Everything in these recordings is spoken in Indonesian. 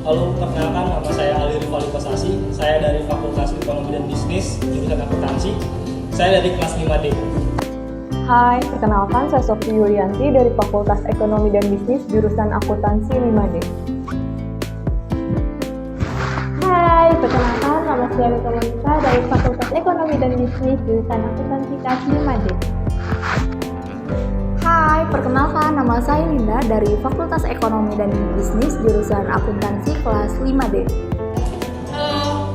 Halo, perkenalkan nama saya Ali Rifali Kosasi. Saya dari Fakultas Ekonomi dan Bisnis, jurusan akuntansi. Saya dari kelas 5D. Hai, perkenalkan saya Sofi Yulianti dari Fakultas Ekonomi dan Bisnis, jurusan akuntansi 5D. Hai, perkenalkan nama saya Rita Monika dari Fakultas Ekonomi dan Bisnis, jurusan akuntansi kelas 5D. Hai, perkenalkan nama saya Linda dari Fakultas Ekonomi dan Bisnis, jurusan akuntansi kelas 5D. Halo,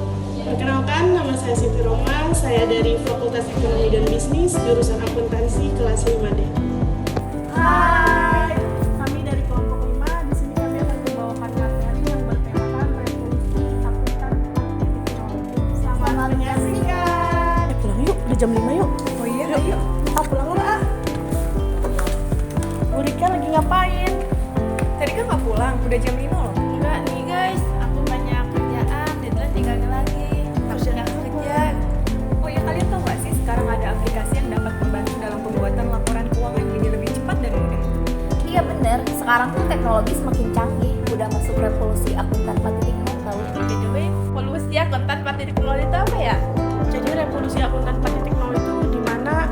perkenalkan nama saya Siti Roma, saya dari Fakultas Ekonomi dan Bisnis, jurusan akuntansi kelas 5D. Hai, kami dari kelompok 5. Di sini kami akan membawakan materi yang bertemakan revolusi akuntan 4.0. Selamat menyaksikan. Pulang yuk, udah jam 5 yuk. Oh iya, ayo. Pulang lah. Bu Rika lagi ngapain? Tadi kan nggak pulang, udah jam 5 loh. Enggak nih guys, aku banyak kerjaan, deadline 3 hari lagi. Harus nggak kerja. Oh iya, kalian tahu nggak sih sekarang ada aplikasi yang dapat membantu dalam pembuatan laporan keuangan jadi lebih cepat dan mudah. Iya bener, sekarang tuh teknologi semakin canggih, udah masuk revolusi akuntan 4.0 tahu. By the way, polusi akuntan 4.0 itu apa ya? Jadi revolusi akuntan 4.0 itu di mana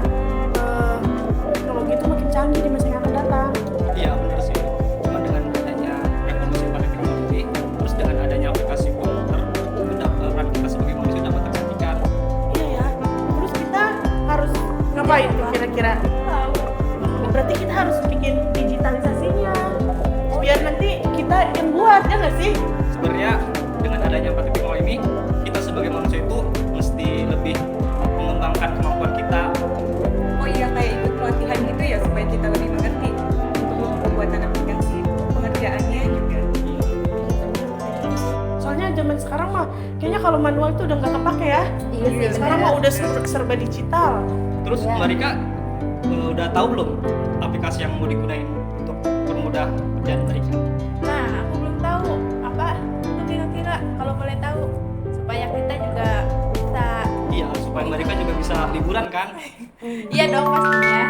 teknologi itu makin canggih di masa yang akan datang. Iya benar sih. Cuma dengan adanya revolusi 4.0 ini, terus dengan adanya aplikasi komputer, kita sebagai manusia dapat tergantikan. Iya ya. Terus kita harus ngapain tuh kira-kira? Berarti kita harus bikin digitalisasinya biar nanti kita yang buat, ya nggak sih? Sebenarnya dengan adanya 4.0 ini, kita sebagai manusia itu mesti lebih mengembangkan kemampuan kita. Oh iya, kayak ikut pelatihan gitu ya supaya kita lebih mengerti untuk pembuatan aplikasi pengerjaannya juga. Soalnya zaman sekarang mah kayaknya kalau manual itu udah nggak kepake ya. Iya sih, Sekarang mah udah serba digital. Terus Iya. Mbak Rika udah tahu belum aplikasi yang mau digunain untuk mempermudah pekerjaan Mbak Rika? Nah, aku belum tahu apa itu kira-kira kalau boleh tahu supaya kita juga bisa. Iya, supaya Mbak Rika juga bisa liburan kan? Iya dong pastinya.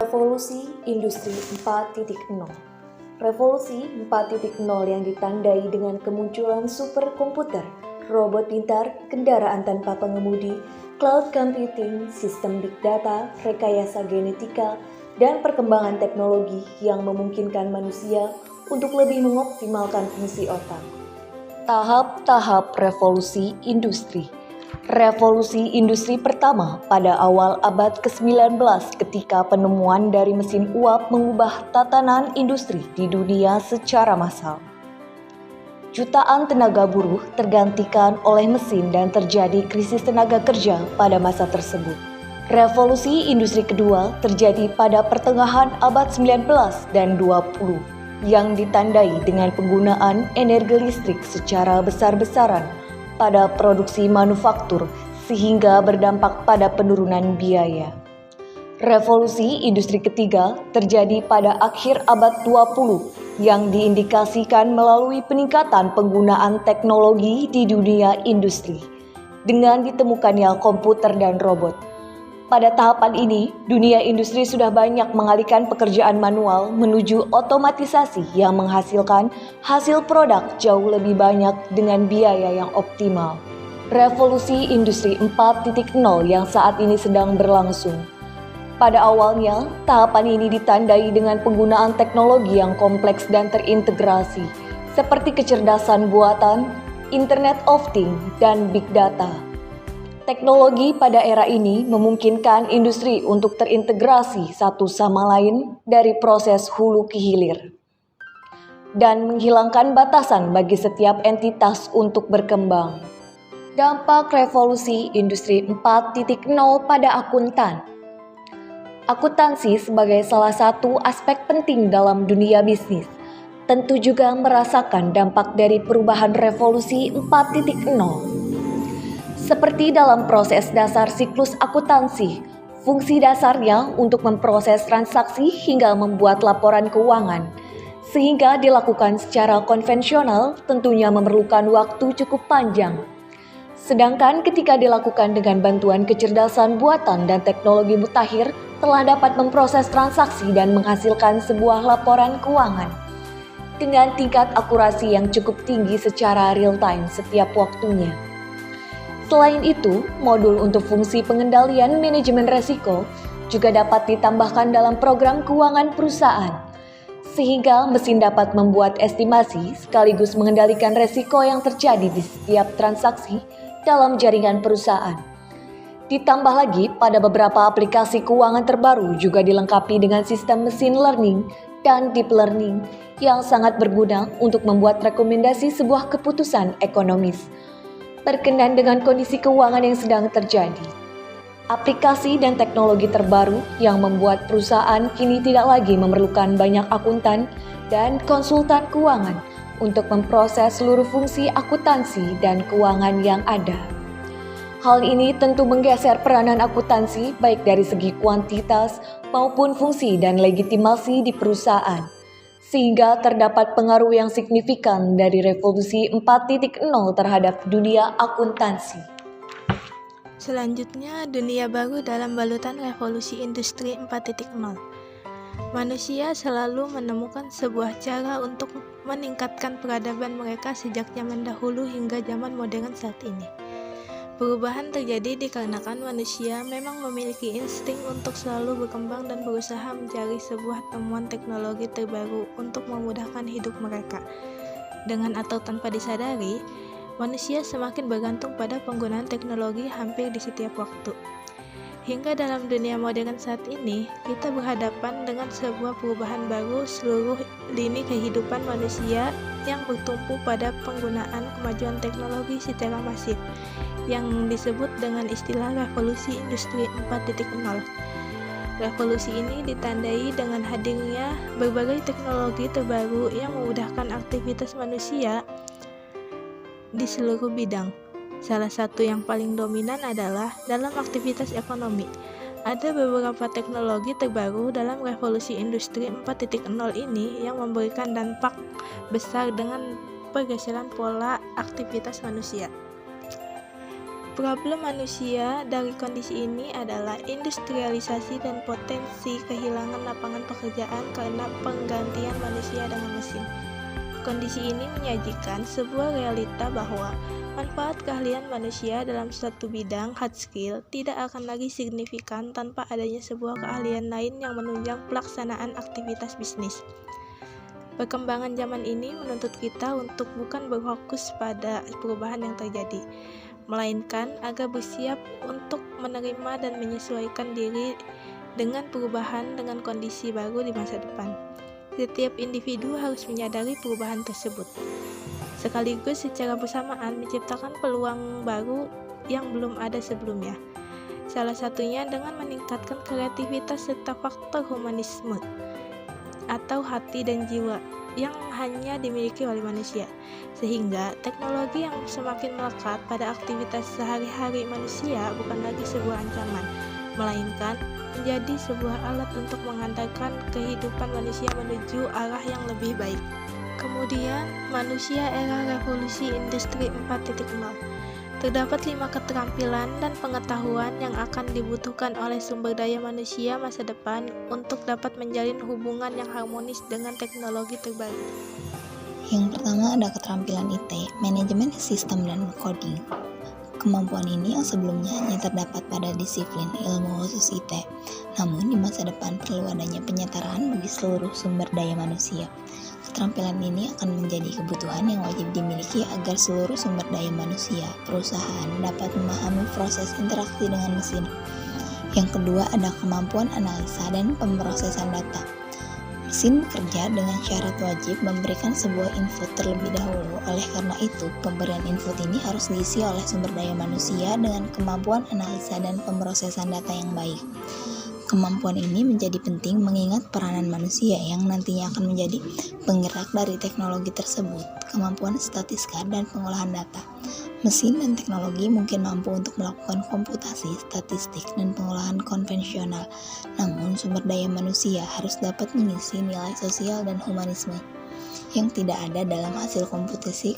Revolusi Industri 4.0. Revolusi 4.0 yang ditandai dengan kemunculan superkomputer, robot pintar, kendaraan tanpa pengemudi, cloud computing, sistem big data, rekayasa genetika, dan perkembangan teknologi yang memungkinkan manusia untuk lebih mengoptimalkan fungsi otak. Tahap-tahap revolusi industri. Revolusi industri pertama pada awal abad ke-19 ketika penemuan dari mesin uap mengubah tatanan industri di dunia secara massal. Jutaan tenaga buruh tergantikan oleh mesin dan terjadi krisis tenaga kerja pada masa tersebut. Revolusi industri kedua terjadi pada pertengahan abad 19 dan 20 yang ditandai dengan penggunaan energi listrik secara besar-besaran pada produksi manufaktur sehingga berdampak pada penurunan biaya. Revolusi industri ketiga terjadi pada akhir abad 20 yang diindikasikan melalui peningkatan penggunaan teknologi di dunia industri dengan ditemukannya komputer dan robot. Pada tahapan ini, dunia industri sudah banyak mengalihkan pekerjaan manual menuju otomatisasi yang menghasilkan hasil produk jauh lebih banyak dengan biaya yang optimal. Revolusi industri 4.0 yang saat ini sedang berlangsung. Pada awalnya, tahapan ini ditandai dengan penggunaan teknologi yang kompleks dan terintegrasi, seperti kecerdasan buatan, Internet of Things, dan Big Data. Teknologi pada era ini memungkinkan industri untuk terintegrasi satu sama lain dari proses hulu ke hilir dan menghilangkan batasan bagi setiap entitas untuk berkembang. Dampak revolusi industri 4.0 pada akuntan. Akuntansi sebagai salah satu aspek penting dalam dunia bisnis tentu juga merasakan dampak dari perubahan revolusi 4.0. Seperti dalam proses dasar siklus akuntansi, fungsi dasarnya untuk memproses transaksi hingga membuat laporan keuangan, sehingga dilakukan secara konvensional tentunya memerlukan waktu cukup panjang. Sedangkan ketika dilakukan dengan bantuan kecerdasan buatan dan teknologi mutakhir, telah dapat memproses transaksi dan menghasilkan sebuah laporan keuangan. dengan tingkat akurasi yang cukup tinggi secara real-time setiap waktunya. Selain itu, modul untuk fungsi pengendalian manajemen resiko juga dapat ditambahkan dalam program keuangan perusahaan, sehingga mesin dapat membuat estimasi sekaligus mengendalikan resiko yang terjadi di setiap transaksi dalam jaringan perusahaan. Ditambah lagi, pada beberapa aplikasi keuangan terbaru juga dilengkapi dengan sistem machine learning dan deep learning yang sangat berguna untuk membuat rekomendasi sebuah keputusan ekonomis berkenan dengan kondisi keuangan yang sedang terjadi. Aplikasi dan teknologi terbaru yang membuat perusahaan kini tidak lagi memerlukan banyak akuntan dan konsultan keuangan untuk memproses seluruh fungsi akuntansi dan keuangan yang ada. Hal ini tentu menggeser peranan akuntansi baik dari segi kuantitas maupun fungsi dan legitimasi di perusahaan, sehingga terdapat pengaruh yang signifikan dari revolusi 4.0 terhadap dunia akuntansi. Selanjutnya, dunia baru dalam balutan revolusi industri 4.0. Manusia selalu menemukan sebuah cara untuk meningkatkan peradaban mereka sejak zaman dahulu hingga zaman modern saat ini. Perubahan terjadi dikarenakan manusia memang memiliki insting untuk selalu berkembang dan berusaha mencari sebuah temuan teknologi terbaru untuk memudahkan hidup mereka. Dengan atau tanpa disadari, manusia semakin bergantung pada penggunaan teknologi hampir di setiap waktu. Hingga dalam dunia modern saat ini, kita berhadapan dengan sebuah perubahan baru seluruh lini kehidupan manusia yang bertumpu pada penggunaan kemajuan teknologi secara masif, yang disebut dengan istilah revolusi industri 4.0. Revolusi ini ditandai dengan hadirnya berbagai teknologi terbaru yang memudahkan aktivitas manusia di seluruh bidang. Salah satu yang paling dominan adalah dalam aktivitas ekonomi. Ada beberapa teknologi terbaru dalam revolusi industri 4.0 ini yang memberikan dampak besar dengan pergeseran pola aktivitas manusia. Problem manusia dari kondisi ini adalah industrialisasi dan potensi kehilangan lapangan pekerjaan karena penggantian manusia dengan mesin. Kondisi ini menyajikan sebuah realita bahwa manfaat keahlian manusia dalam suatu bidang hard skill tidak akan lagi signifikan tanpa adanya sebuah keahlian lain yang menunjang pelaksanaan aktivitas bisnis. Perkembangan zaman ini menuntut kita untuk bukan berfokus pada perubahan yang terjadi, melainkan agar bersiap untuk menerima dan menyesuaikan diri dengan perubahan dengan kondisi baru di masa depan. Setiap individu harus menyadari perubahan tersebut, sekaligus secara bersamaan menciptakan peluang baru yang belum ada sebelumnya. Salah satunya dengan meningkatkan kreativitas serta faktor humanisme atau hati dan jiwa yang hanya dimiliki oleh manusia, sehingga teknologi yang semakin melekat pada aktivitas sehari-hari manusia bukan lagi sebuah ancaman, melainkan menjadi sebuah alat untuk mengantarkan kehidupan manusia menuju arah yang lebih baik. Kemudian, manusia era revolusi industri 4.0. Terdapat 5 keterampilan dan pengetahuan yang akan dibutuhkan oleh sumber daya manusia masa depan untuk dapat menjalin hubungan yang harmonis dengan teknologi terbaru. Yang pertama ada keterampilan IT, manajemen sistem dan coding. Kemampuan ini yang sebelumnya hanya terdapat pada disiplin ilmu khusus IT, namun di masa depan perlu adanya penyetaraan bagi seluruh sumber daya manusia. Keterampilan ini akan menjadi kebutuhan yang wajib dimiliki agar seluruh sumber daya manusia, perusahaan dapat memahami proses interaksi dengan mesin. Yang kedua ada kemampuan analisa dan pemrosesan data. Mesin bekerja dengan syarat wajib memberikan sebuah input terlebih dahulu. Oleh karena itu, pemberian input ini harus diisi oleh sumber daya manusia dengan kemampuan analisa dan pemrosesan data yang baik. Kemampuan ini menjadi penting mengingat peranan manusia yang nantinya akan menjadi penggerak dari teknologi tersebut, kemampuan statistika dan pengolahan data. Mesin dan teknologi mungkin mampu untuk melakukan komputasi, statistik, dan pengolahan konvensional, namun sumber daya manusia harus dapat mengisi nilai sosial dan humanisme yang tidak ada dalam hasil komputasi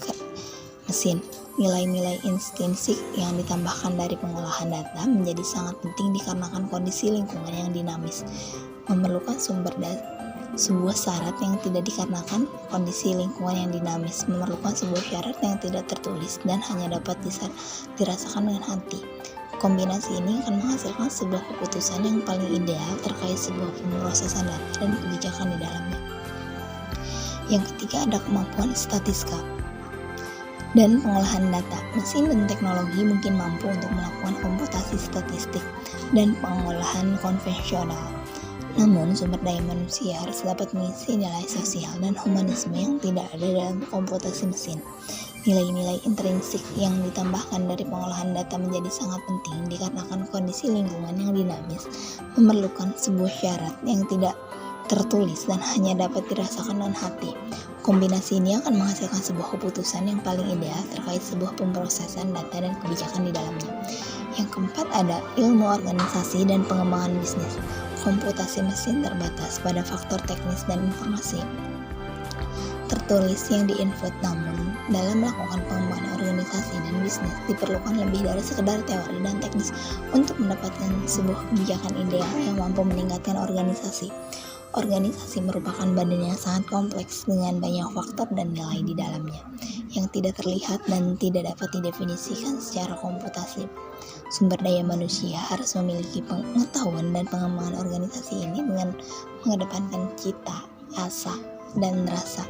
mesin. Nilai-nilai intrinsik yang ditambahkan dari pengolahan data menjadi sangat penting dikarenakan kondisi lingkungan yang dinamis, memerlukan sumber Sebuah syarat yang tidak dikarenakan kondisi lingkungan yang dinamis, memerlukan sebuah syarat yang tidak tertulis dan hanya dapat dirasakan dengan hati. Kombinasi ini akan menghasilkan sebuah keputusan yang paling ideal terkait sebuah pemrosesan data dan kebijakan di dalamnya. Yang ketiga ada kemampuan statistika dan pengolahan data. Mesin dan teknologi mungkin mampu untuk melakukan komputasi statistik dan pengolahan konvensional. Namun, sumber daya manusia harus dapat mengisi nilai sosial dan humanisme yang tidak ada dalam komputasi mesin. Nilai-nilai intrinsik yang ditambahkan dari pengolahan data menjadi sangat penting dikarenakan kondisi lingkungan yang dinamis memerlukan sebuah syarat yang tidak tertulis dan hanya dapat dirasakan dengan hati. Kombinasi ini akan menghasilkan sebuah keputusan yang paling ideal terkait sebuah pemrosesan data dan kebijakan di dalamnya. Yang keempat ada ilmu organisasi dan pengembangan bisnis. Komputasi mesin terbatas pada faktor teknis dan informasi tertulis yang diinput, namun dalam melakukan pengembangan organisasi dan bisnis diperlukan lebih dari sekedar teori dan teknis untuk mendapatkan sebuah kebijakan ideal yang mampu meningkatkan organisasi. Organisasi merupakan badan yang sangat kompleks dengan banyak faktor dan nilai di dalamnya yang tidak terlihat dan tidak dapat didefinisikan secara komputasi. Sumber daya manusia harus memiliki pengetahuan dan pengembangan organisasi ini dengan mengedepankan cita, asa, dan rasa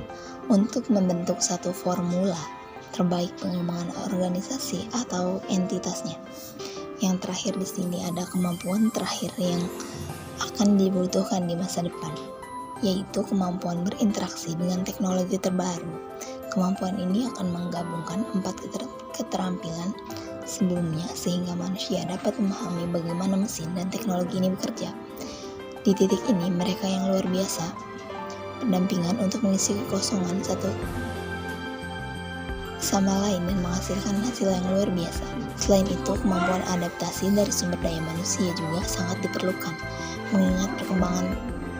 untuk membentuk satu formula terbaik pengembangan organisasi atau entitasnya. Yang terakhir di sini ada kemampuan terakhir yang akan dibutuhkan di masa depan, yaitu kemampuan berinteraksi dengan teknologi terbaru. Kemampuan ini akan menggabungkan 4 keterampilan sebelumnya sehingga manusia dapat memahami bagaimana mesin dan teknologi ini bekerja. Di titik ini mereka yang luar biasa pendampingan untuk mengisi kekosongan satu sama lain dan menghasilkan hasil yang luar biasa. Selain itu, kemampuan adaptasi dari sumber daya manusia juga sangat diperlukan, mengingat perkembangan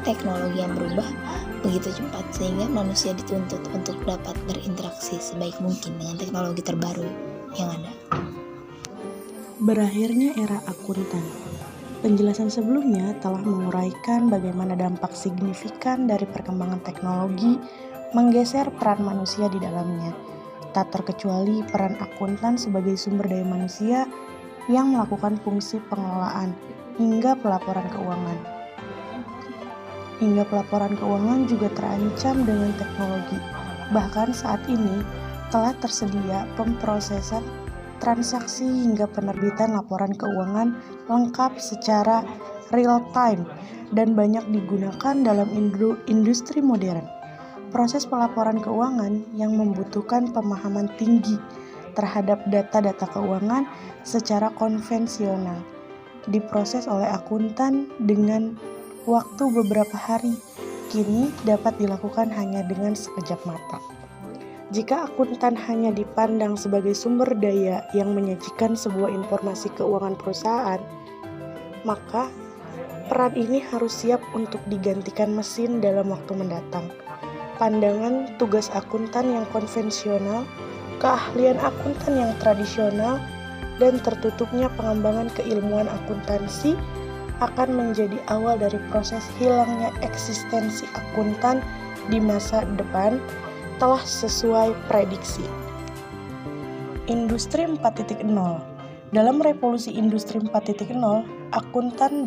teknologi yang berubah begitu cepat sehingga manusia dituntut untuk dapat berinteraksi sebaik mungkin dengan teknologi terbaru yang ada. Berakhirnya era akuntan. Penjelasan sebelumnya telah menguraikan bagaimana dampak signifikan dari perkembangan teknologi menggeser peran manusia di dalamnya, tak terkecuali peran akuntan sebagai sumber daya manusia yang melakukan fungsi pengelolaan hingga pelaporan keuangan. Hingga pelaporan keuangan juga terancam dengan teknologi. Bahkan saat ini telah tersedia pemrosesan transaksi hingga penerbitan laporan keuangan lengkap secara real time dan banyak digunakan dalam industri modern. Proses pelaporan keuangan yang membutuhkan pemahaman tinggi terhadap data-data keuangan secara konvensional diproses oleh akuntan dengan waktu beberapa hari, kini dapat dilakukan hanya dengan sekejap mata. Jika akuntan hanya dipandang sebagai sumber daya yang menyajikan sebuah informasi keuangan perusahaan, maka peran ini harus siap untuk digantikan mesin dalam waktu mendatang. Pandangan tugas akuntan yang konvensional, keahlian akuntan yang tradisional, dan tertutupnya pengembangan keilmuan akuntansi akan menjadi awal dari proses hilangnya eksistensi akuntan di masa depan telah sesuai prediksi. Industri 4.0. Dalam revolusi industri 4.0, akuntan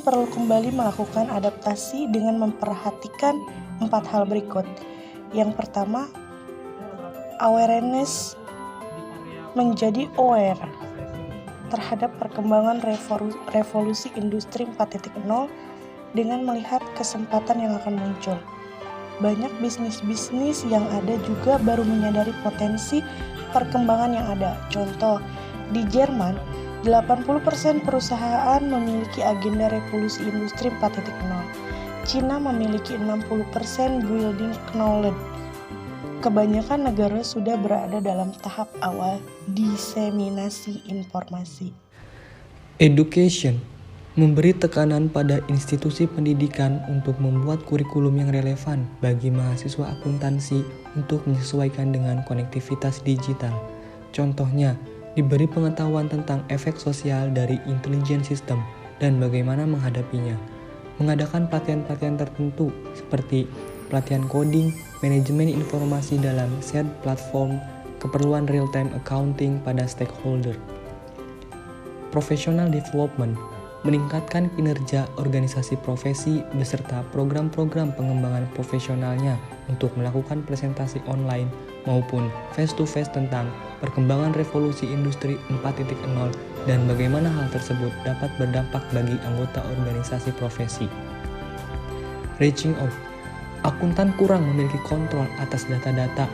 perlu kembali melakukan adaptasi dengan memperhatikan 4 hal berikut. Yang pertama, awareness, menjadi aware terhadap perkembangan revolusi industri 4.0 dengan melihat kesempatan yang akan muncul. Banyak bisnis-bisnis yang ada juga baru menyadari potensi perkembangan yang ada. Contoh, di Jerman, 80% perusahaan memiliki agenda revolusi industri 4.0. Cina memiliki 60% building knowledge. Kebanyakan negara sudah berada dalam tahap awal diseminasi informasi. Education memberi tekanan pada institusi pendidikan untuk membuat kurikulum yang relevan bagi mahasiswa akuntansi untuk menyesuaikan dengan konektivitas digital. Contohnya, diberi pengetahuan tentang efek sosial dari intelligent system dan bagaimana menghadapinya. mengadakan pelatihan-pelatihan tertentu seperti pelatihan coding, manajemen informasi dalam shared platform, keperluan real-time accounting pada stakeholder. Professional development, meningkatkan kinerja organisasi profesi beserta program-program pengembangan profesionalnya untuk melakukan presentasi online maupun face-to-face tentang perkembangan revolusi industri 4.0 dan bagaimana hal tersebut dapat berdampak bagi anggota organisasi profesi. Reaching out, akuntan kurang memiliki kontrol atas data-data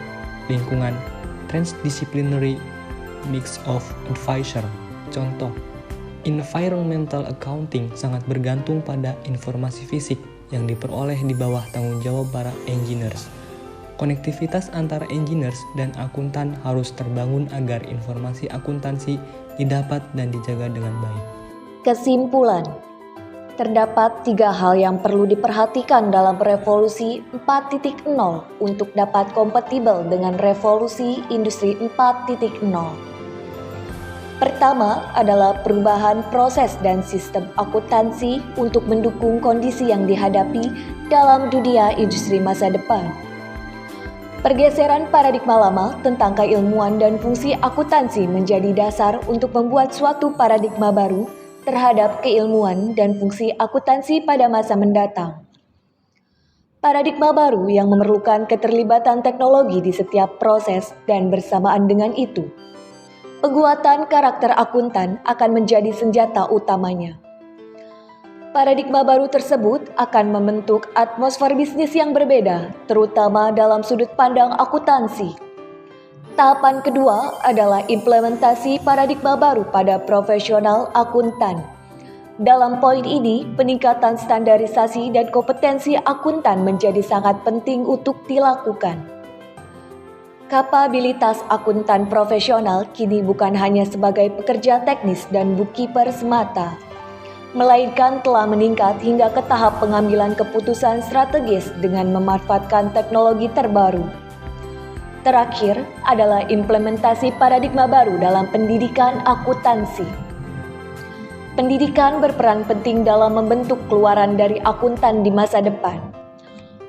lingkungan, transdisciplinary mix of advisor. Contoh, environmental accounting sangat bergantung pada informasi fisik yang diperoleh di bawah tanggung jawab para engineers. Konektivitas antara engineers dan akuntan harus terbangun agar informasi akuntansi didapat dan dijaga dengan baik. Kesimpulan, terdapat 3 hal yang perlu diperhatikan dalam revolusi 4.0 untuk dapat kompatibel dengan revolusi industri 4.0. Pertama adalah perubahan proses dan sistem akuntansi untuk mendukung kondisi yang dihadapi dalam dunia industri masa depan. Pergeseran paradigma lama tentang keilmuan dan fungsi akuntansi menjadi dasar untuk membuat suatu paradigma baru terhadap keilmuan dan fungsi akuntansi pada masa mendatang. Paradigma baru yang memerlukan keterlibatan teknologi di setiap proses dan bersamaan dengan itu, penguatan karakter akuntan akan menjadi senjata utamanya. Paradigma baru tersebut akan membentuk atmosfer bisnis yang berbeda, terutama dalam sudut pandang akuntansi. Tahapan kedua adalah implementasi paradigma baru pada profesional akuntan. Dalam poin ini, peningkatan standarisasi dan kompetensi akuntan menjadi sangat penting untuk dilakukan. Kapabilitas akuntan profesional kini bukan hanya sebagai pekerja teknis dan bookkeeper semata, melainkan telah meningkat hingga ke tahap pengambilan keputusan strategis dengan memanfaatkan teknologi terbaru. Terakhir adalah implementasi paradigma baru dalam pendidikan akuntansi. Pendidikan berperan penting dalam membentuk keluaran dari akuntan di masa depan.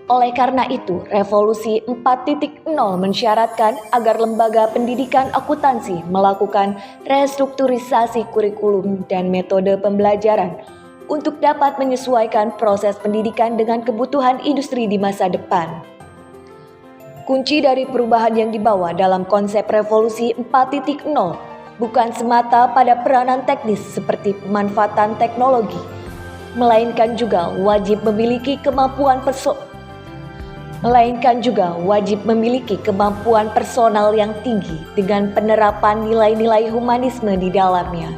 Oleh karena itu, revolusi 4.0 mensyaratkan agar lembaga pendidikan akuntansi melakukan restrukturisasi kurikulum dan metode pembelajaran untuk dapat menyesuaikan proses pendidikan dengan kebutuhan industri di masa depan. Kunci dari perubahan yang dibawa dalam konsep revolusi 4.0 bukan semata pada peranan teknis seperti pemanfaatan teknologi, melainkan juga wajib memiliki kemampuan personal yang tinggi dengan penerapan nilai-nilai humanisme di dalamnya.